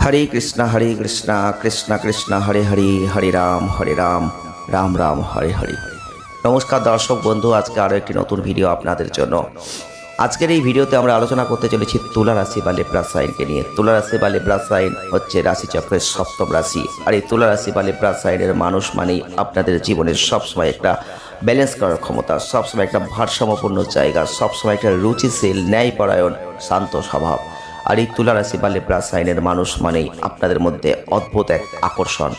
হরে কৃষ্ণ কৃষ্ণ কৃষ্ণ হরে হরে হরে রাম রাম রাম হরে হরে। নমস্কার দর্শক বন্ধু, আজকে আরও একটি নতুন ভিডিও আপনাদের জন্য। আজকের এই ভিডিওতে আমরা আলোচনা করতে চলেছি তুলা রাশি বা লেপ্রা সাইনকে নিয়ে। তুলা রাশি বা লেপ্রা সাইন হচ্ছে রাশিচক্রের সপ্তম রাশি। আর এই তুলা রাশি বা লেপ্রা সাইনের মানুষ মানেই আপনাদের জীবনের সবসময় একটা ব্যালেন্স করার ক্ষমতা, সবসময় একটা ভারসাম্যপূর্ণ জায়গা, সবসময় একটা রুচিশীল, ন্যায়পরায়ণ, শান্ত স্বভাব। আর এই তুলা রাশি বা লেপ্রা সাইনের মানুষ মানেই আপনাদের মধ্যে অদ্ভুত এক আকর্ষণ,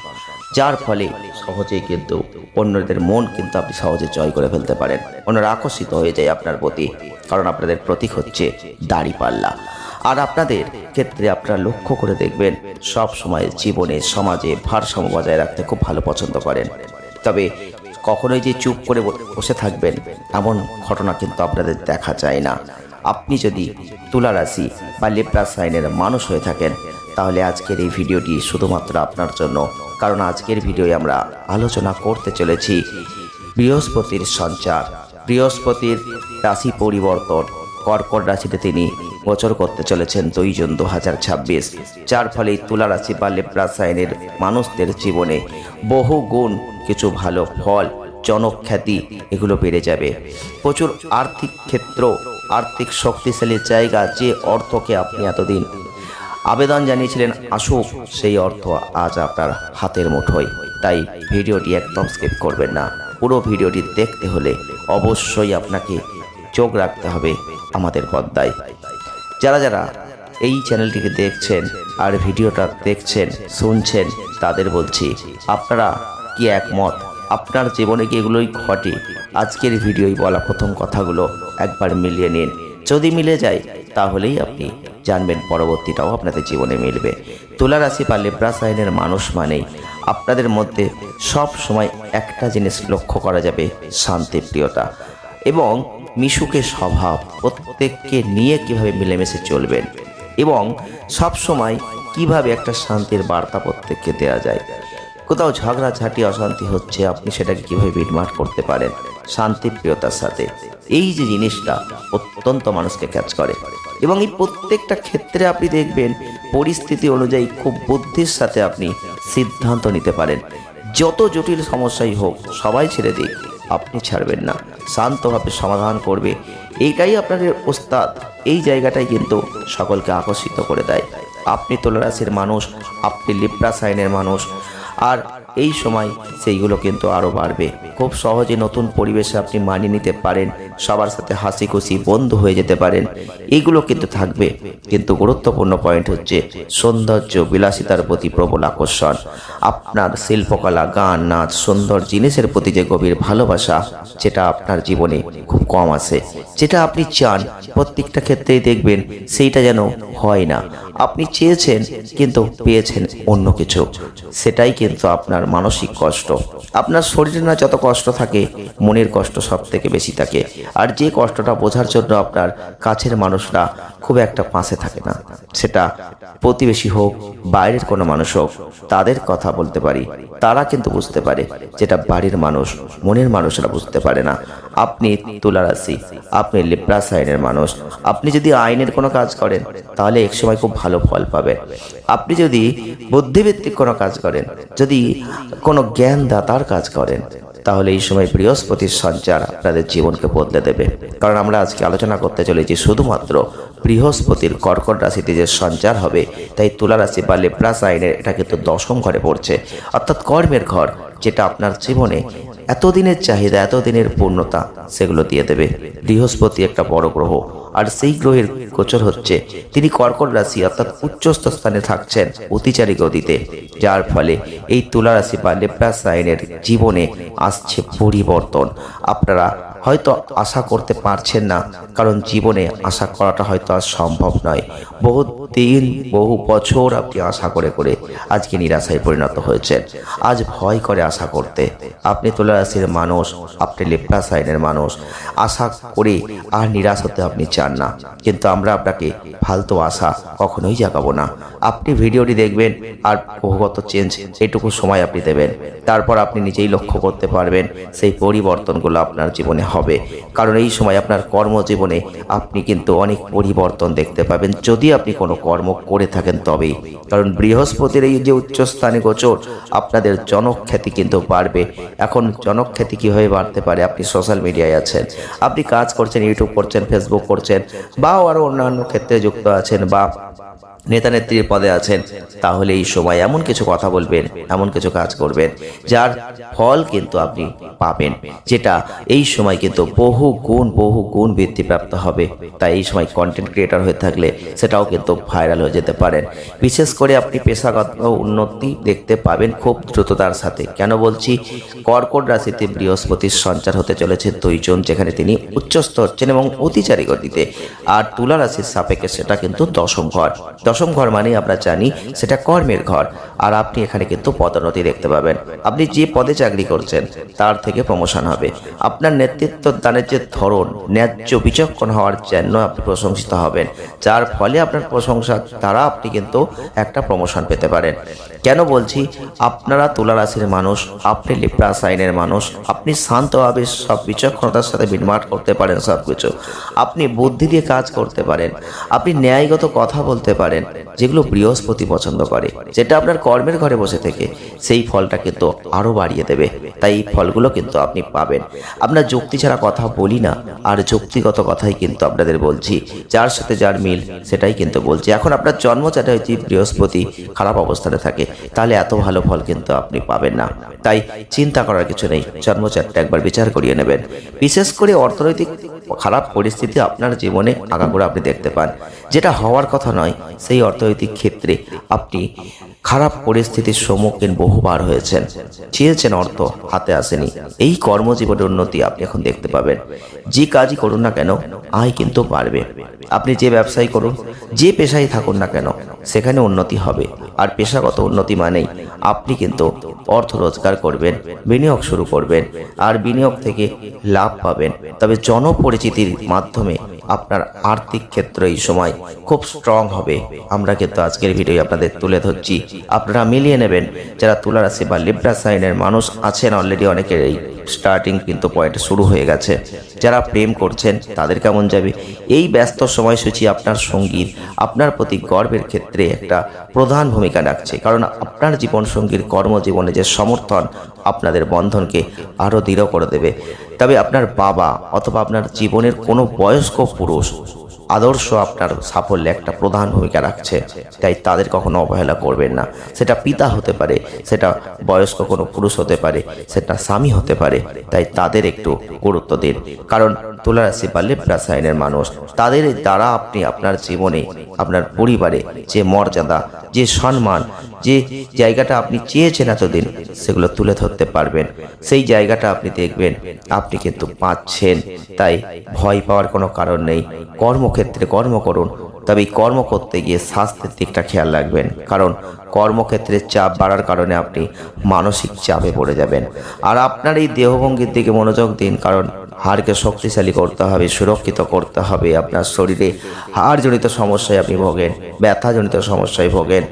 যার ফলে সহজেই কিন্তু অন্যদের মন কিন্তু আপনি সহজে জয় করে ফেলতে পারেন। অন্যরা আকর্ষিত হয়ে যায় আপনার প্রতি, কারণ আপনাদের প্রতীক হচ্ছে দাড়িপাল্লা। আর আপনাদের ক্ষেত্রে আপনারা লক্ষ্য করে দেখবেন সব সময় জীবনে সমাজে ভারসাম্য বজায় রাখতে খুব ভালো পছন্দ করেন। তবে কখনোই যে চুপ করে বসে থাকবেন এমন ঘটনা কিন্তু আপনাদের দেখা যায় না। আপনি যদি তুলা রাশি বা লেপ্রা সাইনের মানুষ হয়ে থাকেন তাহলে আজকের এই ভিডিওটি শুধুমাত্র আপনার জন্য, কারণ আজকের ভিডিওয় আমরা আলোচনা করতে চলেছি বৃহস্পতির সঞ্চার, বৃহস্পতির রাশি পরিবর্তন। কর্কট রাশিতে তিনি গোচর করতে চলেছেন 2 জুন 2026, যার ফলে তুলা রাশি বা লেপ্রা সাইনের মানুষদের জীবনে বহু গুণ কিছু ভালো ফল, জনখ্যাতি এগুলো বেড়ে যাবে। প্রচুর আর্থিক ক্ষেত্র, আর্থিক শক্তিশালী জায়গা, যে অর্থকে আপনি এতদিন আবেদন জানিয়েছিলেন আসুক, সেই অর্থ আজ আপনার হাতের মুঠোয়। তাই ভিডিওটি একদম স্কিপ করবেন না। পুরো ভিডিওটি দেখতে হলে অবশ্যই আপনাকে চোখ রাখতে হবে আমাদের পর্দায়। যারা যারা এই চ্যানেলটিকে দেখছেন আর ভিডিওটা দেখছেন শুনছেন, তাদের বলছি আপনারা কি একমত? আপনার জীবনে কি এগুলোই ঘটে? আজকের ভিডিওয় বলা প্রথম কথাগুলো একবার মিলিয়ে নিন। যদি মিলে যায় তাহলেই আপনি জানবেন পরবর্তীটাও আপনাদের জীবনে মিলবে। তুলা রাশি বা লেপ্রা সাইনের মানুষ মানেই আপনাদের মধ্যে সব সময় একটা জিনিস লক্ষ্য করা যাবে, শান্তিপ্রিয়তা এবং মিশুকে স্বভাব। প্রত্যেককে নিয়ে কিভাবে মিলেমিশে চলবেন এবং সব সময় কিভাবে একটা শান্তির বার্তা প্রত্যেককে দেওয়া যায়। কোথাও ঝগড়াঝাটি অশান্তি হচ্ছে, আপনি সেটাকে কীভাবে মিটমাট করতে পারেন শান্তিপ্রিয়তার সাথে। এই যে জিনিসটা অত্যন্ত মানুষকে ক্যাচ করে এবং এই প্রত্যেকটা ক্ষেত্রে আপনি দেখবেন পরিস্থিতি অনুযায়ী খুব বুদ্ধির সাথে আপনি সিদ্ধান্ত নিতে পারেন। যত জটিল সমস্যাই হোক সবাই ছেড়ে দিক, আপনি ছাড়বেন না, শান্তভাবে সমাধান করবে। এইটাই আপনাদের ওস্তাদ। এই জায়গাটাই কিন্তু সকলকে আকর্ষিত করে দেয়। আপনি তুলা রাশির মানুষ, আপনি লেপ্রা সাইনের মানুষ, আর এই সময় সেইগুলো কিন্তু আরও বাড়বে। খুব সহজে নতুন পরিবেশে আপনি মানিয়ে নিতে পারেন, সবার সাথে হাসি খুশি বন্ধু হয়ে যেতে পারেন, এইগুলো কিন্তু থাকবে। কিন্তু গুরুত্বপূর্ণ পয়েন্ট হচ্ছে সৌন্দর্য, বিলাসিতার প্রতি প্রবল আকর্ষণ। আপনার শিল্পকলা, গান, নাচ, সুন্দর জিনিসের প্রতি যে গভীর ভালোবাসা, যেটা আপনার জীবনে খুব কম আসে, যেটা আপনি চান প্রত্যেকটা ক্ষেত্রেই দেখবেন সেইটা যেন হয় না। আপনি চেয়েছেন কিন্তু পেয়েছেন অন্য কিছু, সেটাই কিন্তু আপনার মানসিক কষ্ট। আপনার শরীরে না যত কষ্ট থাকে, মনের কষ্ট সব থেকে বেশি থাকে। আর যে কষ্টটা বোঝার জন্য আপনার কাছের মানুষরা খুব একটা পাশে থাকে না, সেটা প্রতিবেশী হোক, বাইরের কোনো মানুষ হোক, তাদের কথা বলতে পারি, তারা কিন্তু বুঝতে পারে, যেটা বাড়ির মানুষ, মনের মানুষরা বুঝতে পারে না। আপনি তুলা রাশি, আপনি লেপ্রা সাইনের মানুষ। আপনি যদি আইনের কোনো কাজ করেন তাহলে একসময় খুব ভালো ফল পাবেন। আপনি যদি বুদ্ধিভিত্তিক কোনো কাজ করেন, যদি কোনো জ্ঞানদাতার কাজ করেন, তাহলে এই সময় বৃহস্পতির সঞ্চার আপনাদের জীবনকে বদলে দেবে। কারণ আমরা আজকে আলোচনা করতে চলেছি শুধুমাত্র বৃহস্পতির কর্কট রাশিতে যে সঞ্চার হবে, তাই তুলা রাশি বা লেপ্রা সাইনের এটা কিন্তু 10ম ঘরে পড়ছে, অর্থাৎ কর্মের ঘর, যেটা আপনার জীবনে এতদিনের চাহিদা, এতদিনের পূর্ণতা সেগুলো দিয়ে দেবে। বৃহস্পতি একটা বড় গ্রহ, আর সেই গ্রহের গোচর হচ্ছে তিনি কর্কট রাশি অর্থাৎ উচ্চস্থ স্থানে থাকছেন অতিচারী গতিতে, যার ফলে এই তুলা রাশি বা লেপ্রা সাইনের জীবনে আসছে পরিবর্তন। আপনারা হয়তো আশা করতে পারছেন না, কারণ জীবনে আশা করাটা হয়তো আর সম্ভব নয়। বহু দিন, বহু বছর আপনি আশা করে করে আজকে নিরাশায় পরিণত হয়েছেন। আজ ভয় করে আশা করতে। আপনি তুলা রাশির মানুষ, আপনি লেপ্রা সাইনের মানুষ। আশা করে আর নিরাশ হতে আপনি চান না, কিন্তু আমরা আপনাকে ফালতু আশা কখনোই জাগাবো না। আপনি ভিডিওটি দেখবেন আর বহুগত চেঞ্জ এইটুকু সময় আপনি দেবেন, তারপর আপনি নিজেই লক্ষ্য করতে পারবেন সেই পরিবর্তনগুলো আপনার জীবনে হবে। কারণ এই সময় আপনার কর্মজীবনে আপনি কিন্তু অনেক পরিবর্তন দেখতে পাবেন, যদি আপনি কোনো কর্ম করে থাকেন তবেই। কারণ বৃহস্পতির এই যে উচ্চস্থানে গোচর, আপনাদের জনখ্যাতি কিন্তু বাড়বে। এখন জনখ্যাতি কীভাবে বাড়তে পারে? আপনি সোশ্যাল মিডিয়ায় আছেন, আপনি কাজ করছেন, ইউটিউব করছেন, ফেসবুক করছেন, বা আরও অন্যান্য ক্ষেত্রে যুক্ত আছেন, বা নেতা নেত্রীর পদে আছেন, তাহলে এই সময় এমন কিছু কথা বলবেন, এমন কিছু কাজ করবেন যার ফল কিন্তু আপনি পাবেন, যেটা এই সময় কিন্তু বহু গুণ বৃদ্ধিপ্রাপ্ত হবে। তাই এই সময় কন্টেন্ট ক্রিয়েটর হয়ে থাকলে সেটাও কিন্তু ভাইরাল হয়ে যেতে পারেন। বিশেষ করে আপনি পেশাগত উন্নতি দেখতে পাবেন খুব দ্রুততার সাথে। কেন বলছি? কর্কট রাশিতে বৃহস্পতির সঞ্চার হতে চলেছে 2 জন, যেখানে তিনি উচ্চস্থ হচ্ছেন এবং অতিচারী গতিতে। আর তুলা রাশির সাপেক্ষে সেটা কিন্তু দশম ঘর। দশম ঘর মানে আমরা জানি সেটা কর্মের ঘর। আর আপনি এখানে কিন্তু পদোন্নতি দেখতে পাবেন। আপনি যে পদে চাকরি করছেন তার থেকে প্রমোশন হবে। আপনার নেতৃত্ব দানের যে ধরন, ন্যায্য বিচক্ষণ হওয়ার জন্য আপনি প্রশংসিত হবেন, যার ফলে আপনার প্রশংসা দ্বারা আপনি কিন্তু একটা প্রমোশন পেতে পারেন। কেন বলছি? আপনারা তুলা রাশির মানুষ, আপনি লিব্রা সাইনের মানুষ, আপনি শান্তভাবে সব বিচক্ষণতার সাথে বিনিময় করতে পারেন সব কিছু। আপনি বুদ্ধি দিয়ে কাজ করতে পারেন, আপনি ন্যায়গত কথা বলতে পারেন, যেগুলো বৃহস্পতি পছন্দ করে, যেটা আপনার কর্মের ঘরে বসে থেকে সেই ফলটা কিন্তু আরও বাড়িয়ে দেবে। তাই এই ফলগুলো কিন্তু আপনি পাবেন। আপনার যুক্তি ছাড়া কথা বলি না, আর যুক্তিগত কথাই কিন্তু আপনাদের বলছি, যার সাথে যার মিল সেটাই কিন্তু বলছি। এখন আপনার জন্মচাটে যদি বৃহস্পতি খারাপ অবস্থানে থাকে, তাহলে এত ভালো ফল কিন্তু আপনি পাবেন না। তাই চিন্তা করার কিছু নেই, জন্মচাটটা একবার বিচার করিয়ে নেবেন। বিশেষ করে অর্থনৈতিক খারাপ পরিস্থিতি আপনার জীবনে আগাগোড়া আপনি দেখতে পান, যেটা হওয়ার কথা নয়। সেই অর্থনৈতিক ক্ষেত্রে আপনি খারাপ পরিস্থিতির সম্মুখীন বহুবার হয়েছেন, চেয়েছেন, অর্থ হাতে আসেনি। এই কর্মজীবনের উন্নতি আপনি এখন দেখতে পাবেন। যে কাজই করুন না কেন, আয় কিন্তু বাড়বে। আপনি যে ব্যবসায়ী করুন, যে পেশায় থাকুন না কেন, সেখানে উন্নতি হবে। আর পেশাগত উন্নতি মানেই আপনি কিন্তু অর্থ রোজগার করবেন, বিনিয়োগ শুরু করবেন, আর বিনিয়োগ থেকে লাভ পাবেন। তবে জনপরিচিতির মাধ্যমে আপনার আর্থিক ক্ষেত্র এই সময় খুব স্ট্রং হবে। আমরা কিন্তু আজকের ভিডিও আপনাদের তুলে ধরছি, আপনারা মিলিয়ে নেবেন। যারা তুলা রাশি বা লিব্রা সাইনের মানুষ আছেন, অলরেডি অনেকের এই স্টার্টিং কিন্তু পয়েন্ট শুরু হয়ে গেছে। যারা প্রেম করছেন তাদের কেমন যাবে? এই ব্যস্ত সময়সূচি আপনার সঙ্গীর আপনার প্রতি গর্বের ক্ষেত্রে একটা প্রধান ভূমিকা রাখছে, কারণ আপনার জীবনসঙ্গীর কর্মজীবনে যে সমর্থন আপনাদের বন্ধনকে আরও দৃঢ় করে দেবে। তবে আপনার বাবা অথবা আপনার জীবনের কোনো বয়স্ক পুরুষ আদর্শ আপনার সাফল্যে একটা প্রধান ভূমিকা রাখছে। তাই তাদের কখনো অবহেলা করবেন না। সেটা পিতা হতে পারে, সেটা বয়স্ক কোনো পুরুষ হতে পারে, সেটা স্বামী হতে পারে। তাই তাদের একটু গুরুত্ব দিন, কারণ তুলা রাশি বা লিব্রা সাইনের মানুষ, তাদের দ্বারা আপনি আপনার জীবনে, আপনার পরিবারে যে মর্যাদা, যে সম্মান, যে জায়গাটা আপনি চেয়েছেন এতদিন, সেগুলো তুলে ধরতে পারবেন। সেই জায়গাটা আপনি দেখবেন আপনি কিন্তু পাচ্ছেন। তাই ভয় পাওয়ার কোনো কারণ নেই। কর্মক্ষেত্রে কর্ম করুন, তবে এই কর্ম করতে গিয়ে স্বাস্থ্যের দিকটা খেয়াল রাখবেন, কারণ কর্মক্ষেত্রে চাপ বাড়ার কারণে আপনি মানসিক চাপে পড়ে যাবেন। আর আপনার এই দেহভঙ্গির দিকে মনোযোগ দিন, কারণ হাড়কে শক্তিশালী করতে হবে, সুরক্ষিত করতে হবে। আপনার শরীরে হাড়জনিত সমস্যায় আপনি ভোগেন, ব্যথাজনিত সমস্যায় ভোগেন।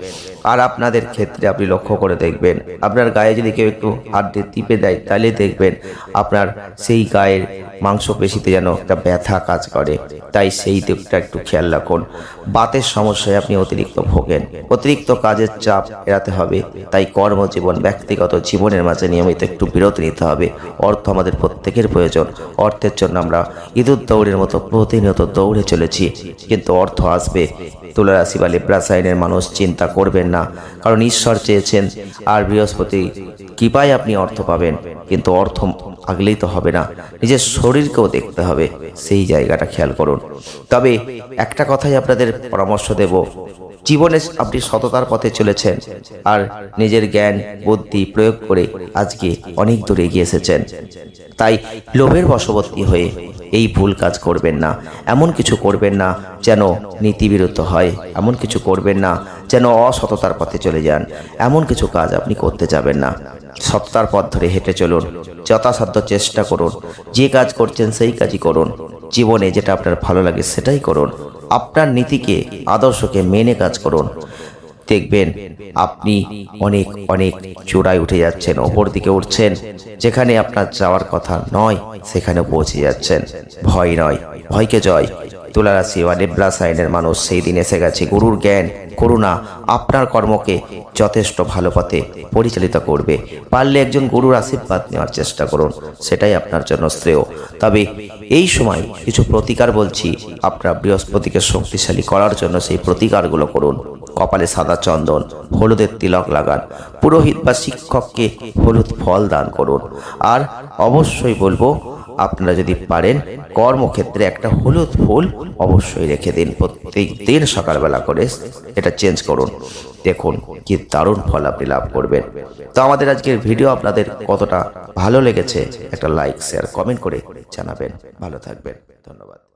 আর আপনাদের ক্ষেত্রে আপনি লক্ষ্য করে দেখবেন, আপনার গায়ে যদি কেউ একটু হাত দিয়ে টিপে দেয়, তাহলে দেখবেন আপনার সেই গায়ের মাংসপেশিতে যেন একটা ব্যথা কাজ করে। তাই সেই দিকটা একটু খেয়াল রাখুন। বাতের সমস্যায় আপনি অতিরিক্ত ভোগেন, অতিরিক্ত কাজের চাপ এড়াতে হবে। তাই কর্মজীবন, ব্যক্তিগত জীবনের মাঝে নিয়মিত একটু বিরতি নিতে হবে। অর্থ আমাদের প্রত্যেকের প্রয়োজন। অর্থের জন্য আমরা ইঁদুর দৌড়ের মতো প্রতিনিয়ত দৌড়ে চলেছি, কিন্তু অর্থ আসবে। তুলা রাশি বা লিব্রা সাইনের মানুষ চিন্তা করবেন না, কারণ ঈশ্বর চেয়েছেন আর বৃহস্পতি কৃপায় আপনি অর্থ পাবেন। কিন্তু অর্থ আগলেই তো হবে না, নিজের শরীরকেও দেখতে হবে, সেই জায়গাটা খেয়াল করুন। তবে একটা কথাই আপনাদের পরামর্শ দেব, জীবনে আপনি সততার পথে চলেছেন আর নিজের জ্ঞান বুদ্ধি প্রয়োগ করে আজকে অনেক দূর এগিয়ে এসেছেন। তাই লোভের বশবর্তী হয়ে এই ভুল কাজ করবেন না। এমন কিছু করবেন না যেন নীতিবিরুদ্ধ হয়, এমন কিছু করবেন না যেন অসততার পথে চলে যান। এমন কিছু কাজ আপনি করতে যাবেন না। সততার পথ ধরে হেঁটে চলুন, যথাসাধ্য চেষ্টা করুন, যে কাজ করছেন সেই কাজই করুন। জীবনে যেটা আপনার ভালো লাগে সেটাই করুন। আপনার নীতিকে, আদর্শকে মেনে কাজ করুন। দেখবেন আপনি অনেক অনেক চূড়ায় উঠে যাচ্ছেন, ওপর দিকে উঠছেন। যেখানে আপনার যাওয়ার কথা নয় সেখানে পৌঁছে যাচ্ছেন। ভয় নয়, ভয়কে জয়। তুলা রাশি বা নিবলা সাইনের মানুষ, সেই দিন এসে গেছে। গুরুর জ্ঞান করুণা আপনার কর্মকে যথেষ্ট ভালো পথে পরিচালিত করবে। পারলে একজন গুরুর আশীর্বাদ নেওয়ার চেষ্টা করুন, সেটাই আপনার জন্য শ্রেয়। তবে এই সময় কিছু প্রতিকার বলছি, আপনার বৃহস্পতিকে শক্তিশালী করার জন্য সেই প্রতিকারগুলো করুন। কপালে সাদা চন্দন, হলুদের তিলক লাগান, পুরোহিত বা শিক্ষককে হলুদ ফল দান করুন। আর অবশ্যই বলবো, আপনারা যদি পারেন কর্মক্ষেত্রে একটা হলুদ ফুল অবশ্যই রেখে দিন, প্রত্যেক দিন সকালবেলা করে এটা চেঞ্জ করুন। দেখুন কি দারুণ ফল আপনি লাভ করবেন। তো আমাদের আজকের ভিডিও আপনাদের কতটা ভালো লেগেছে একটা লাইক শেয়ার কমেন্ট করে জানাবেন। ভালো থাকবেন, ধন্যবাদ।